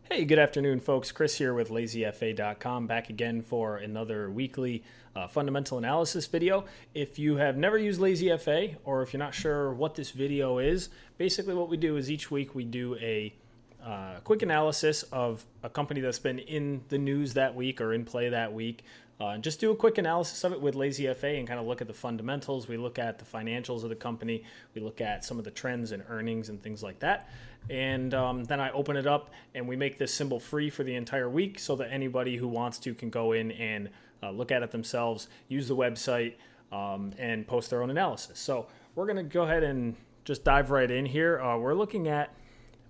Hey, good afternoon, folks. Chris here with LazyFA.com, back again for another weekly fundamental analysis video. If you have never used LazyFA, or if you're not sure what this video is, basically what we do is each week we do a quick analysis of a company that's been in the news that week or in play that week. Just do a quick analysis of it with LazyFA and kind of look at the fundamentals. We look at the financials of the company. We look at some of the trends and earnings and things like that. And then I open it up and we make this symbol free for the entire week so that anybody who wants to can go in and look at it themselves, use the website, and post their own analysis. So we're going to go ahead and just dive right in here. We're looking at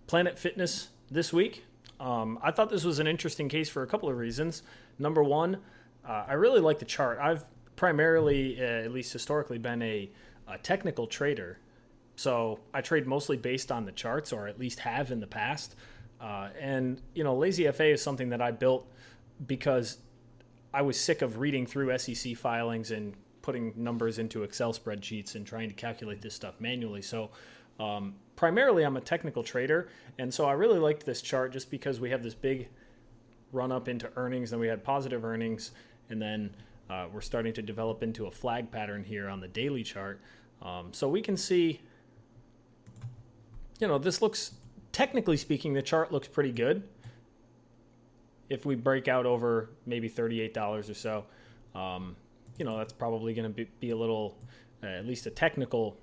Planet Fitness this week. I thought this was an interesting case for a couple of reasons. Number one, I really like the chart. I've primarily, at least historically, been a technical trader. So I trade mostly based on the charts, or at least have in the past. And LazyFA is something that I built because I was sick of reading through SEC filings and putting numbers into Excel spreadsheets and trying to calculate this stuff manually. So primarily I'm a technical trader. And so I really liked this chart just because we have this big run up into earnings, and we had positive earnings. And then we're starting to develop into a flag pattern here on the daily chart. So we can see, this looks, technically speaking, the chart looks pretty good. If we break out over maybe $38 or so, that's probably going to be a little, at least a technical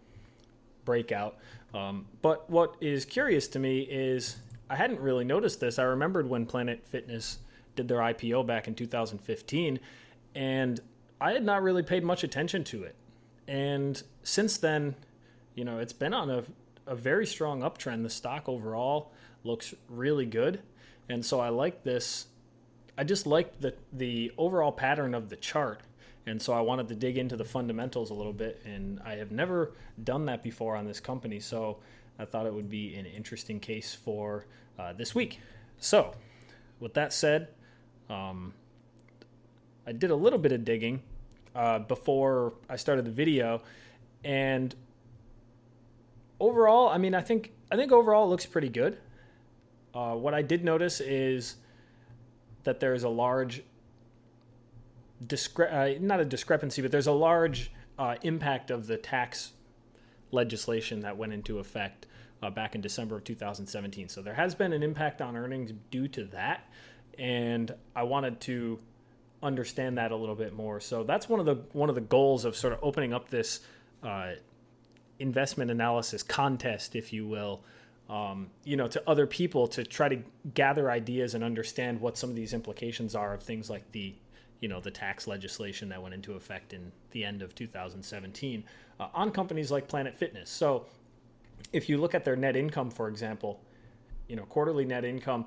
breakout. But what is curious to me is I hadn't really noticed this. I remembered when Planet Fitness did their IPO back in 2015, and I had not really paid much attention to it. And since then, it's been on a very strong uptrend. The stock overall looks really good. And so I like this. I just like the overall pattern of the chart. And so I wanted to dig into the fundamentals a little bit. And I have never done that before on this company. So I thought it would be an interesting case for this week. So with that said, I did a little bit of digging before I started the video. And overall, I think overall it looks pretty good. What I did notice is that there's a large not a discrepancy, but there's a large impact of the tax legislation that went into effect back in December of 2017. So there has been an impact on earnings due to that, and I wanted to understand that a little bit more. So that's one of the goals of sort of opening up this investment analysis contest, if you will, to other people to try to gather ideas and understand what some of these implications are of things like the tax legislation that went into effect in the end of 2017 on companies like Planet Fitness. So if you look at their net income, for example, quarterly net income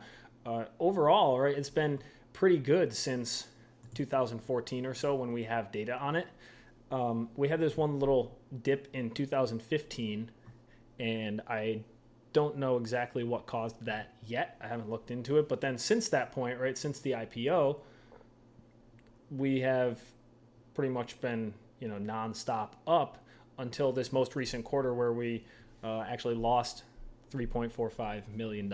overall, right, it's been pretty good since 2014 or so when we have data on it. We had this one little dip in 2015, and I don't know exactly what caused that yet. I haven't looked into it. But then since that point, right, since the IPO, we have pretty much been, nonstop up until this most recent quarter where we actually lost $3.45 million.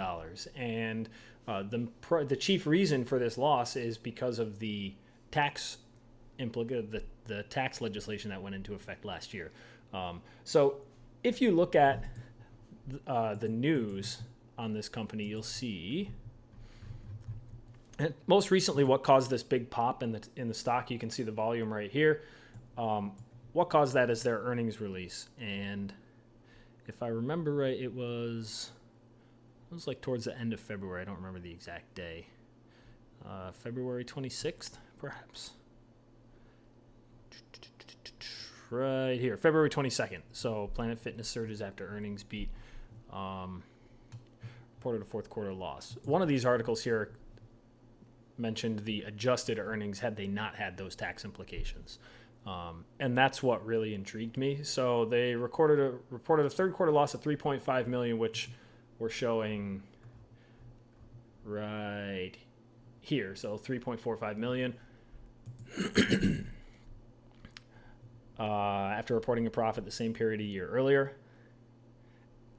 And the chief reason for this loss is because of the tax the tax legislation that went into effect last year. So if you look at the news on this company, you'll see, and most recently what caused this big pop in the stock, you can see the volume right here. What caused that is their earnings release. And if I remember right, it was like towards the end of February. I don't remember the exact day. February 26th, perhaps. Right here, February 22nd. So Planet Fitness surges after earnings beat. Reported a fourth quarter loss. One of these articles here mentioned the adjusted earnings had they not had those tax implications. And that's what really intrigued me. So they reported a third quarter loss of $3.5 million, which we're showing right here. So $3.45 million. After reporting a profit the same period a year earlier.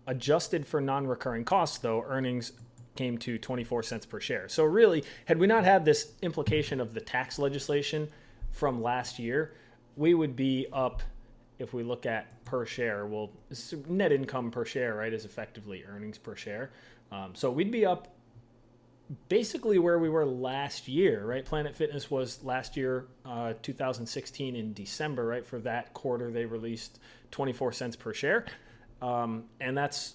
Adjusted for non-recurring costs, though, earnings came to 24 cents per share. So really, had we not had this implication of the tax legislation from last year, we would be up, if we look at per share, well, net income per share, right, is effectively earnings per share. So we'd be up basically where we were last year, right? Planet Fitness was last year, 2016 in December, right? For that quarter, they released 24 cents per share. And that's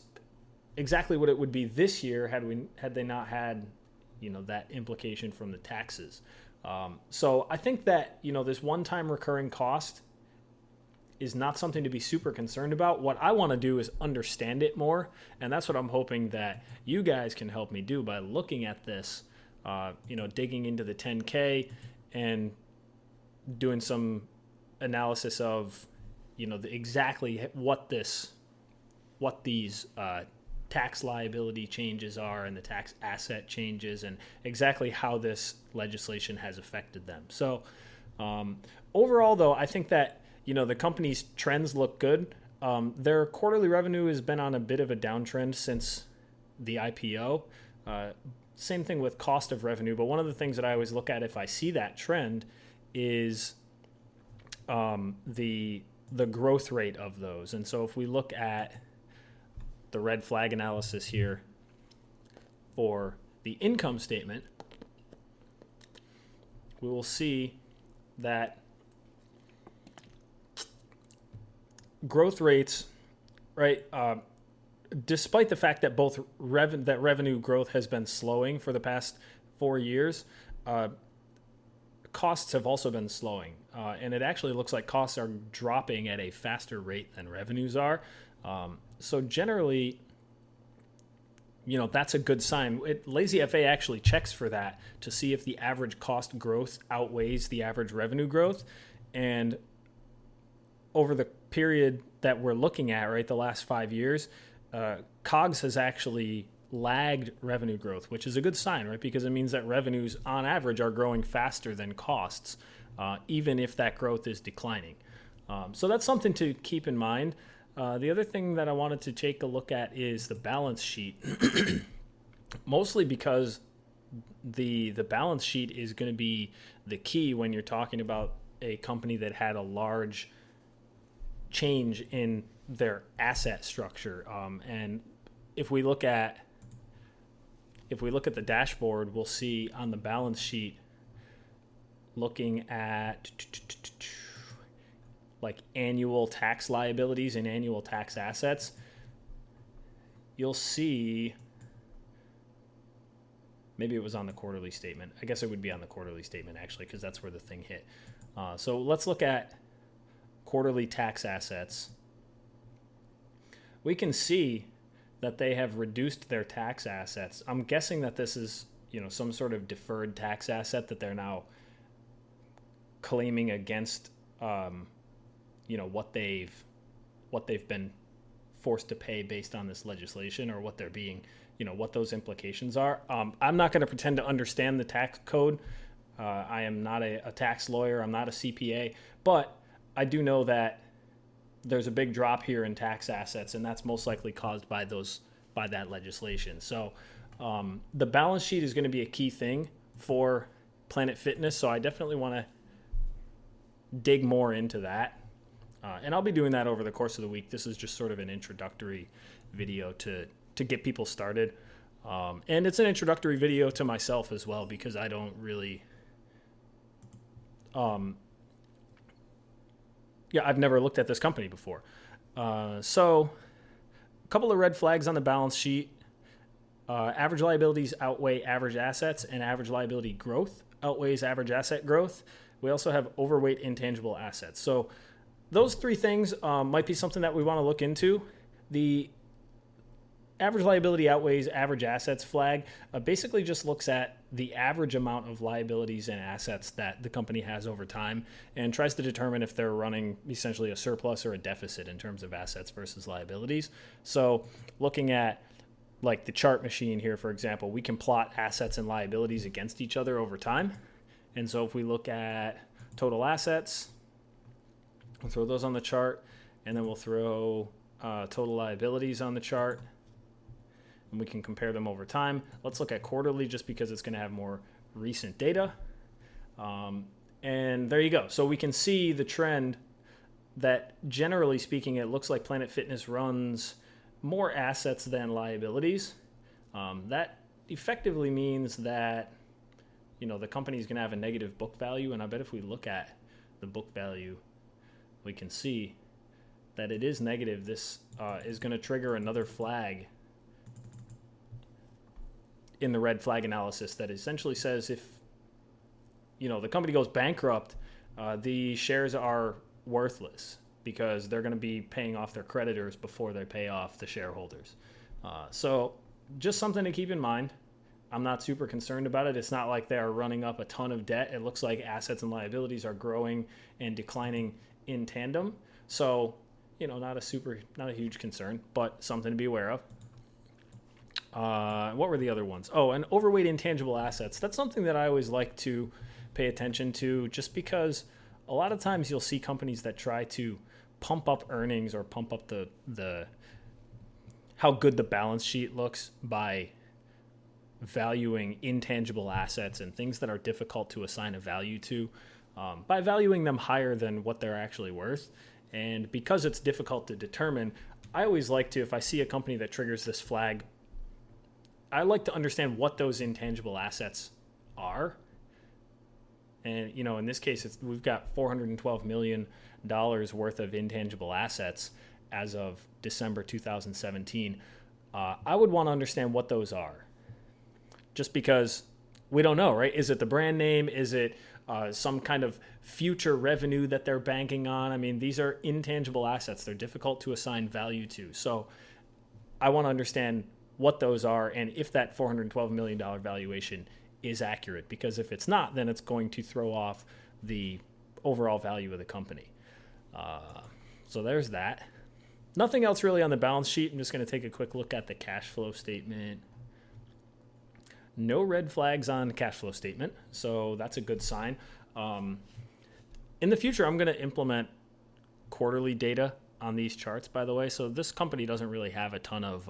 exactly what it would be this year had they not had, that implication from the taxes. So I think that, this one-time recurring cost is not something to be super concerned about. What I want to do is understand it more, and that's what I'm hoping that you guys can help me do by looking at this, digging into the 10K and doing some analysis of, exactly what these tax liability changes are and the tax asset changes and exactly how this legislation has affected them. So overall, though, I think that the company's trends look good. Their quarterly revenue has been on a bit of a downtrend since the IPO. Same thing with cost of revenue. But one of the things that I always look at if I see that trend is the growth rate of those. And so if we look at the red flag analysis here for the income statement, we will see that growth rates, right, despite the fact that revenue growth has been slowing for the past 4 years, costs have also been slowing. And it actually looks like costs are dropping at a faster rate than revenues are. So generally, that's a good sign. LazyFA actually checks for that to see if the average cost growth outweighs the average revenue growth. And over the period that we're looking at, right, the last 5 years, COGS has actually lagged revenue growth, which is a good sign, right? Because it means that revenues on average are growing faster than costs, even if that growth is declining. So that's something to keep in mind. The other thing that I wanted to take a look at is the balance sheet, mostly because the balance sheet is going to be the key when you're talking about a company that had a large change in their asset structure. And if we look at the dashboard, we'll see on the balance sheet, looking at like annual tax liabilities and annual tax assets, you'll see, maybe it was on the quarterly statement. I guess it would be on the quarterly statement actually, because that's where the thing hit. So let's look at quarterly tax assets. We can see that they have reduced their tax assets. I'm guessing that this is, some sort of deferred tax asset that they're now claiming against, what they've been forced to pay based on this legislation, or what they're being, what those implications are. I'm not going to pretend to understand the tax code. I am not a tax lawyer. I'm not a CPA, but I do know that there's a big drop here in tax assets, and that's most likely caused by that legislation. So the balance sheet is going to be a key thing for Planet Fitness. So I definitely want to dig more into that. And I'll be doing that over the course of the week. This is just sort of an introductory video to get people started. And it's an introductory video to myself as well, because I don't really, I've never looked at this company before. So a couple of red flags on the balance sheet. Average liabilities outweigh average assets, and average liability growth outweighs average asset growth. We also have overweight intangible assets. So those three things might be something that we want to look into. The average liability outweighs average assets flag basically just looks at the average amount of liabilities and assets that the company has over time, and tries to determine if they're running essentially a surplus or a deficit in terms of assets versus liabilities. So looking at like the chart machine here, for example, we can plot assets and liabilities against each other over time. And so if we look at total assets, we'll throw those on the chart, and then we'll throw total liabilities on the chart. and we can compare them over time. Let's look at quarterly just because it's going to have more recent data. And there you go. So we can see the trend that, generally speaking, it looks like Planet Fitness runs more assets than liabilities. That effectively means that, the company is going to have a negative book value. And I bet if we look at the book value, we can see that it is negative. This is going to trigger another flag in the red flag analysis that essentially says if the company goes bankrupt, the shares are worthless because they're going to be paying off their creditors before they pay off the shareholders. So just something to keep in mind. I'm not super concerned about it. It's not like they are running up a ton of debt. It looks like assets and liabilities are growing and declining in tandem. So, not a huge concern, but something to be aware of. What were the other ones? Oh, and overweight intangible assets. That's something that I always like to pay attention to, just because a lot of times you'll see companies that try to pump up earnings or pump up the how good the balance sheet looks by valuing intangible assets and things that are difficult to assign a value to, by valuing them higher than what they're actually worth. And because it's difficult to determine, I always like to, if I see a company that triggers this flag, I like to understand what those intangible assets are. And, in this case, we've got $412 million worth of intangible assets as of December 2017. I would want to understand what those are, just because we don't know, right? Is it the brand name? Is it some kind of future revenue that they're banking on? I mean, these are intangible assets. They're difficult to assign value to. So I want to understand what those are and if that $412 million valuation is accurate, because if it's not, then it's going to throw off the overall value of the company. So there's that. Nothing else really on the balance sheet. I'm just going to take a quick look at the cash flow statement. No red flags on the cash flow statement, so that's a good sign. In the future, I'm going to implement quarterly data on these charts, by the way. So this company doesn't really have a ton of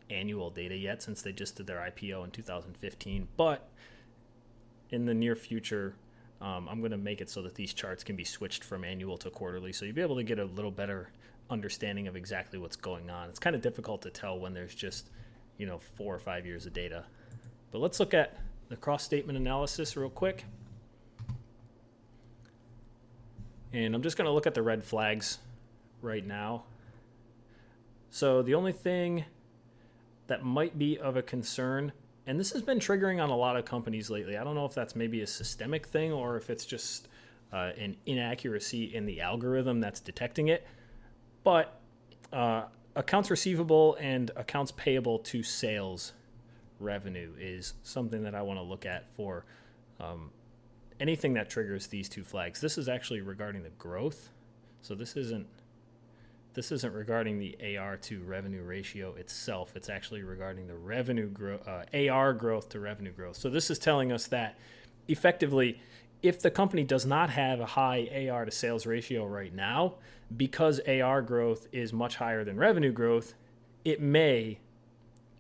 annual data yet, since they just did their IPO in 2015. But in the near future, I'm going to make it so that these charts can be switched from annual to quarterly, so you'll be able to get a little better understanding of exactly what's going on. It's kind of difficult to tell when there's just 4 or 5 years of data. But let's look at the cross-statement analysis real quick. And I'm just going to look at the red flags right now. So the only thing that might be of a concern, and this has been triggering on a lot of companies lately. I don't know if that's maybe a systemic thing or if it's just an inaccuracy in the algorithm that's detecting it. But accounts receivable and accounts payable to sales revenue is something that I want to look at for anything that triggers these two flags. This is actually regarding the growth. So this isn't regarding the AR to revenue ratio itself. It's actually regarding the revenue AR growth to revenue growth. So this is telling us that effectively, if the company does not have a high AR to sales ratio right now, because AR growth is much higher than revenue growth, it may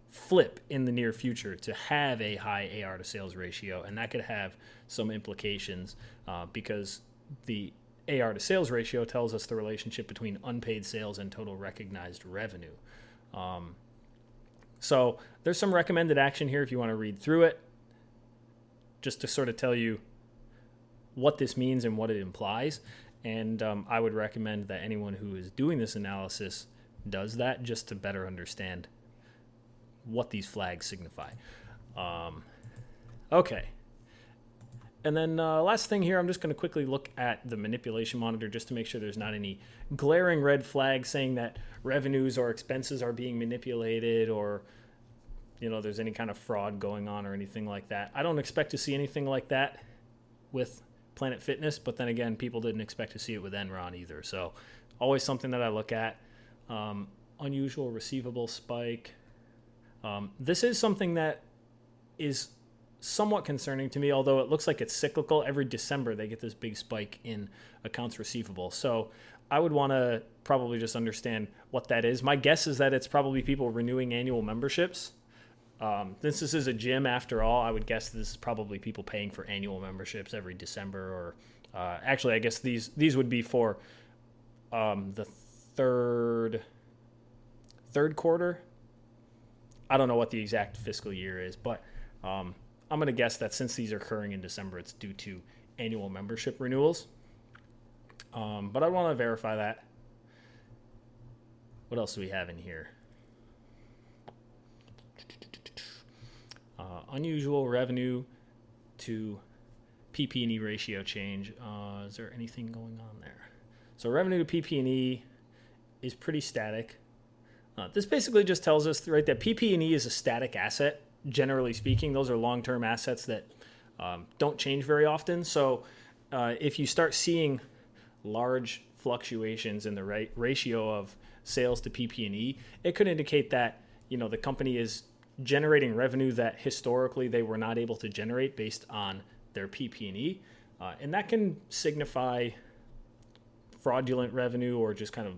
flip in the near future to have a high AR to sales ratio. And that could have some implications because the AR to sales ratio tells us the relationship between unpaid sales and total recognized revenue. So there's some recommended action here if you want to read through it, just to sort of tell you what this means and what it implies. And I would recommend that anyone who is doing this analysis does that, just to better understand what these flags signify. Okay. And then last thing here, I'm just going to quickly look at the manipulation monitor just to make sure there's not any glaring red flags saying that revenues or expenses are being manipulated, or there's any kind of fraud going on or anything like that. I don't expect to see anything like that with Planet Fitness, but then again, people didn't expect to see it with Enron either. So always something that I look at. Unusual receivable spike. This is something that is somewhat concerning to me, although it looks like it's cyclical. Every December, they get this big spike in accounts receivable. So I would want to probably just understand what that is. My guess is that it's probably people renewing annual memberships. Since this is a gym, after all, I would guess this is probably people paying for annual memberships every December, or actually, I guess these would be for the third quarter. I don't know what the exact fiscal year is, but I'm going to guess that since these are occurring in December, it's due to annual membership renewals. But I want to verify that. What else do we have in here? Unusual revenue to PP&E ratio change. Is there anything going on there? So revenue to PP&E is pretty static. This basically just tells us, right, that PP&E is a static asset. Generally speaking, those are long-term assets that don't change very often. So if you start seeing large fluctuations in the ratio of sales to PP&E, it could indicate that, the company is generating revenue that historically they were not able to generate based on their PP&E. And that can signify fraudulent revenue or just kind of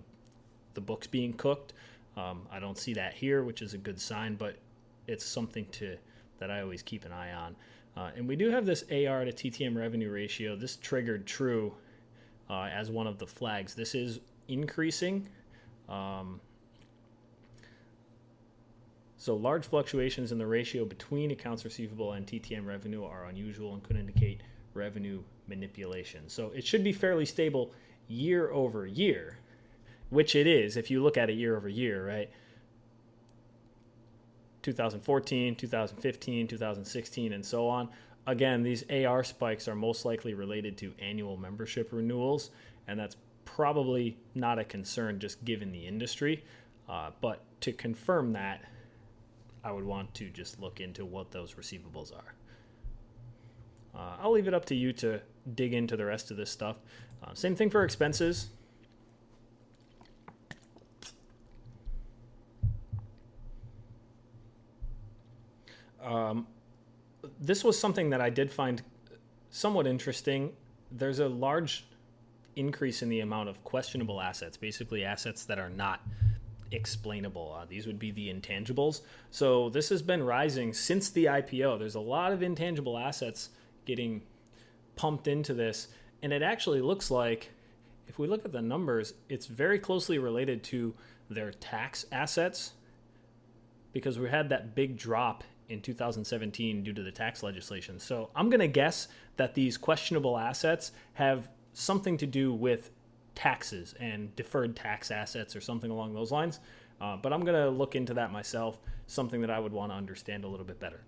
the books being cooked. I don't see that here, which is a good sign, but it's something that I always keep an eye on. And we do have this AR to TTM revenue ratio. This triggered true as one of the flags. This is increasing. So large fluctuations in the ratio between accounts receivable and TTM revenue are unusual and could indicate revenue manipulation. So it should be fairly stable year over year, which it is if you look at it year over year, right? 2014, 2015, 2016, and so on. Again, these AR spikes are most likely related to annual membership renewals, and that's probably not a concern just given the industry. But to confirm that, I would want to just look into what those receivables are. I'll leave it up to you to dig into the rest of this stuff. Same thing for expenses. This was something that I did find somewhat interesting. There's a large increase in the amount of questionable assets, basically assets that are not explainable. These would be the intangibles. So this has been rising since the IPO. There's a lot of intangible assets getting pumped into this, and it actually looks like, if we look at the numbers, it's very closely related to their tax assets, because we had that big drop in 2017 due to the tax legislation. So I'm going to guess that these questionable assets have something to do with taxes and deferred tax assets or something along those lines. But I'm going to look into that myself, something that I would want to understand a little bit better.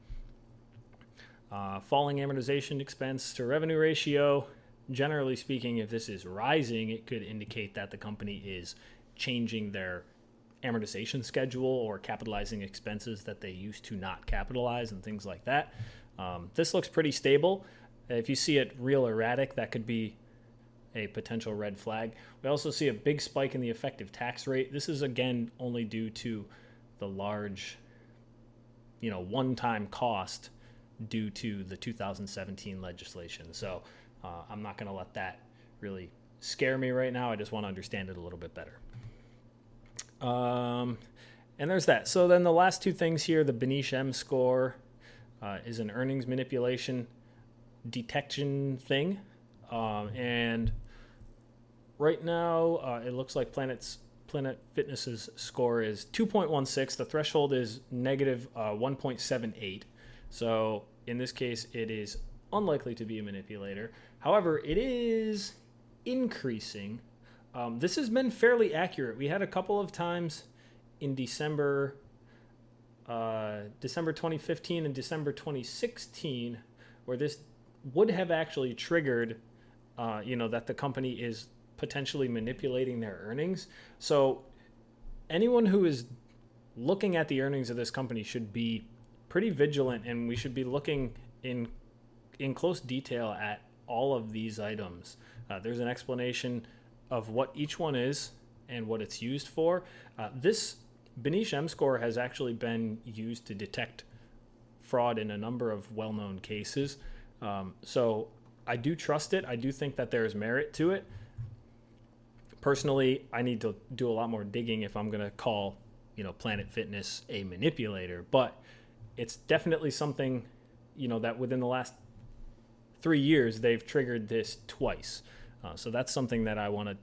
Falling amortization expense to revenue ratio. Generally speaking, if this is rising, it could indicate that the company is changing their amortization schedule or capitalizing expenses that they used to not capitalize and things like that. This looks pretty stable. If you see it real erratic, that could be a potential red flag. We also see a big spike in the effective tax rate. This is again only due to the large, one-time cost due to the 2017 legislation. So I'm not going to let that really scare me right now. I just want to understand it a little bit better. And there's that. So then the last two things here, the Benicia M Score is an earnings manipulation detection thing. And right now it looks like Planet Fitness's score is 2.16. The threshold is negative 1.78. So in this case, it is unlikely to be a manipulator. However, it is increasing. This has been fairly accurate. We had a couple of times in December 2015 and December 2016 where this would have actually triggered, that the company is potentially manipulating their earnings. So anyone who is looking at the earnings of this company should be pretty vigilant, and we should be looking in close detail at all of these items. There's an explanation of what each one is and what it's used for. This Benicia M Score has actually been used to detect fraud in a number of well-known cases. So I do trust it. I do think that there is merit to it. Personally, I need to do a lot more digging if I'm going to call, Planet Fitness a manipulator, but it's definitely something, that within the last 3 years, they've triggered this twice. So that's something that I want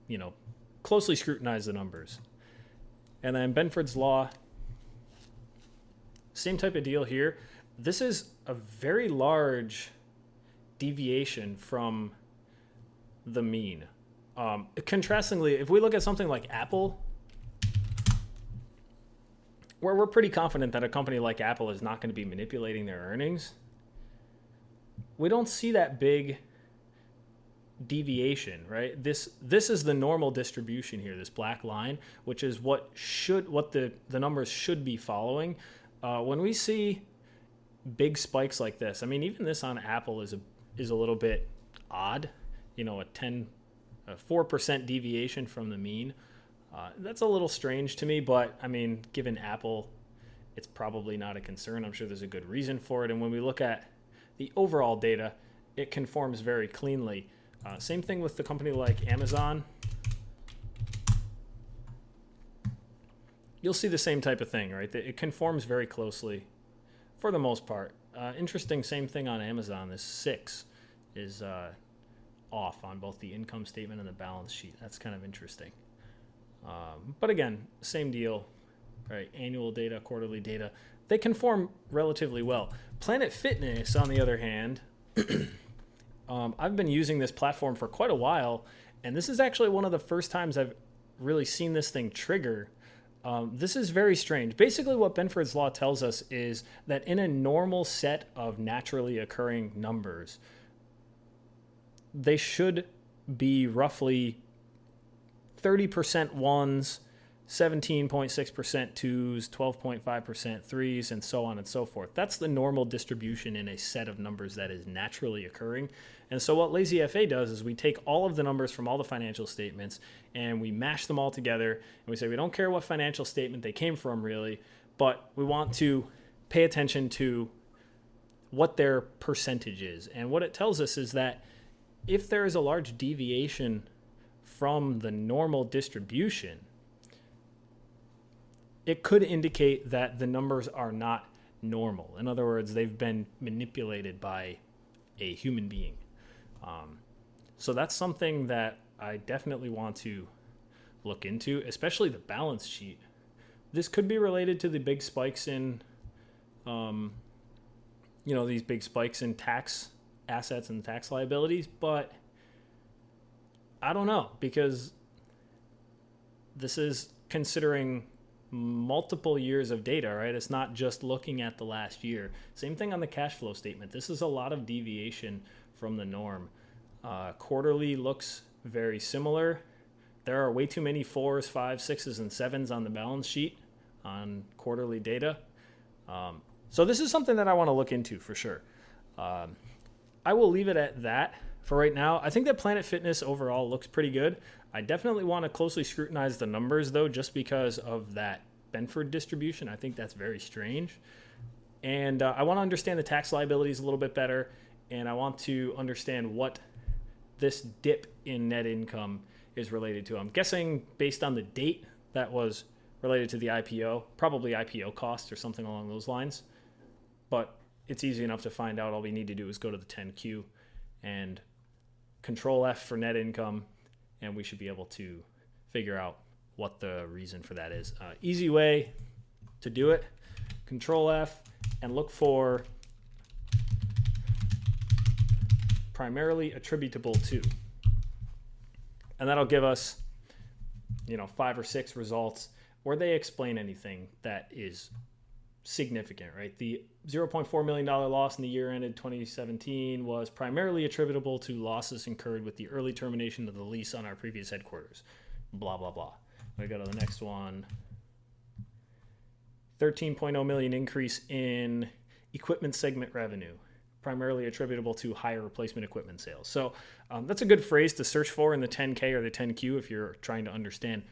to, closely scrutinize the numbers. And then Benfords Law, same type of deal here. This is a very large deviation from the mean. Contrastingly, if we look at something like Apple, where we're pretty confident that a company like Apple is not going to be manipulating their earnings, we don't see that big deviation, right? This is the normal distribution here, this black line, which is what the numbers should be following. When we see big spikes like this, I mean, even this on Apple is a little bit odd, a 4% deviation from the mean. That's a little strange to me, but I mean, given Apple, it's probably not a concern. I'm sure there's a good reason for it. And when we look at the overall data, it conforms very cleanly. Same thing with the company like Amazon. You'll see the same type of thing, right? It conforms very closely for the most part. Interesting, same thing on Amazon. This 6 is off on both the income statement and the balance sheet. That's kind of interesting. But again, same deal, right? Annual data, quarterly data, they conform relatively well. Planet Fitness, on the other hand, I've been using this platform for quite a while, and this is actually one of the first times I've really seen this thing trigger. This is very strange. Basically, what Benfords Law tells us is that in a normal set of naturally occurring numbers, they should be roughly 30% ones, 17.6% twos, 12.5% threes, and so on and so forth. That's the normal distribution in a set of numbers that is naturally occurring. And so what LazyFA does is we take all of the numbers from all the financial statements and we mash them all together, and we say we don't care what financial statement they came from really, but we want to pay attention to what their percentage is. And what it tells us is that if there is a large deviation from the normal distribution, it could indicate that the numbers are not normal. In other words, they've been manipulated by a human being. So that's something that I definitely want to look into, especially the balance sheet. This could be related to the big spikes in, these big spikes in tax assets and tax liabilities, but I don't know, because this is considering multiple years of data, right? It's not just looking at the last year. Same thing on the cash flow statement. This is a lot of deviation from the norm. Quarterly looks very similar. There are way too many 4s, 5s, 6s, and 7s on the balance sheet on quarterly data. So this is something that I want to look into for sure. I will leave it at that for right now. I think that Planet Fitness overall looks pretty good. I definitely want to closely scrutinize the numbers, though, just because of that Benford distribution. I think that's very strange. And I want to understand the tax liabilities a little bit better, and I want to understand what this dip in net income is related to. I'm guessing based on the date that was related to the IPO, probably IPO costs or something along those lines. But it's easy enough to find out. All we need to do is go to the 10Q and Control F for net income, and we should be able to figure out what the reason for that is. Easy way to do it, Control F, and look for primarily attributable to. And that'll give us, 5 or 6 results where they explain anything that is significant, right? The $0.4 million loss in the year ended 2017 was primarily attributable to losses incurred with the early termination of the lease on our previous headquarters. Blah, blah, blah. We go to the next one. 13.0 million increase in equipment segment revenue, primarily attributable to higher replacement equipment sales. So that's a good phrase to search for in the 10K or the 10Q if you're trying to understand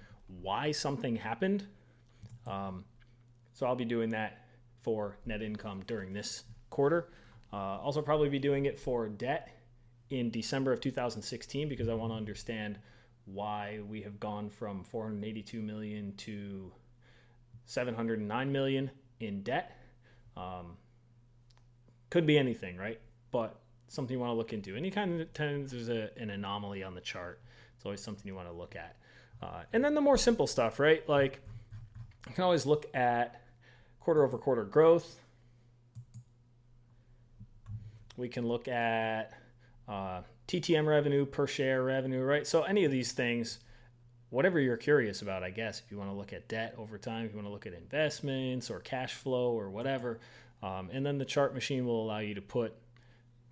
why something happened. So I'll be doing that for net income during this quarter. Also probably be doing it for debt in December of 2016 because I want to understand why we have gone from 482 million to 709 million in debt. Could be anything, right? But something you want to look into. Anytime there's an anomaly on the chart, it's always something you want to look at. And then the more simple stuff, right? Like you can always look at quarter over quarter growth. We can look at TTM revenue, per share revenue, right? So any of these things, whatever you're curious about, I guess, if you want to look at debt over time, if you want to look at investments or cash flow or whatever. And then the chart machine will allow you to put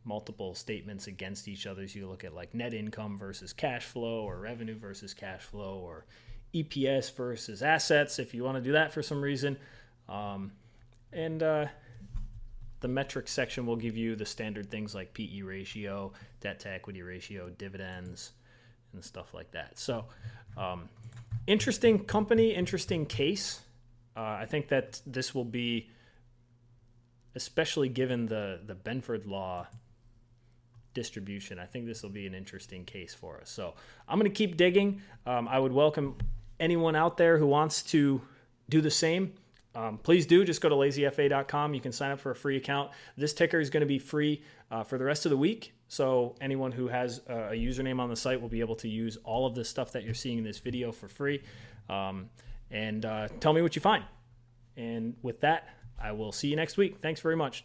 multiple statements against each other. So you look at like net income versus cash flow, or revenue versus cash flow, or EPS versus assets if you want to do that for some reason. The metrics section will give you the standard things like PE ratio, debt to equity ratio, dividends, and stuff like that. So interesting company, interesting case. I think that this will be, especially given the Benfords Law distribution, I think this will be an interesting case for us. So I'm going to keep digging. I would welcome anyone out there who wants to do the same. Please do. Just go to LazyFA.com. You can sign up for a free account. This ticker is going to be free for the rest of the week. So anyone who has a username on the site will be able to use all of the stuff that you're seeing in this video for free. And tell me what you find. And with that, I will see you next week. Thanks very much.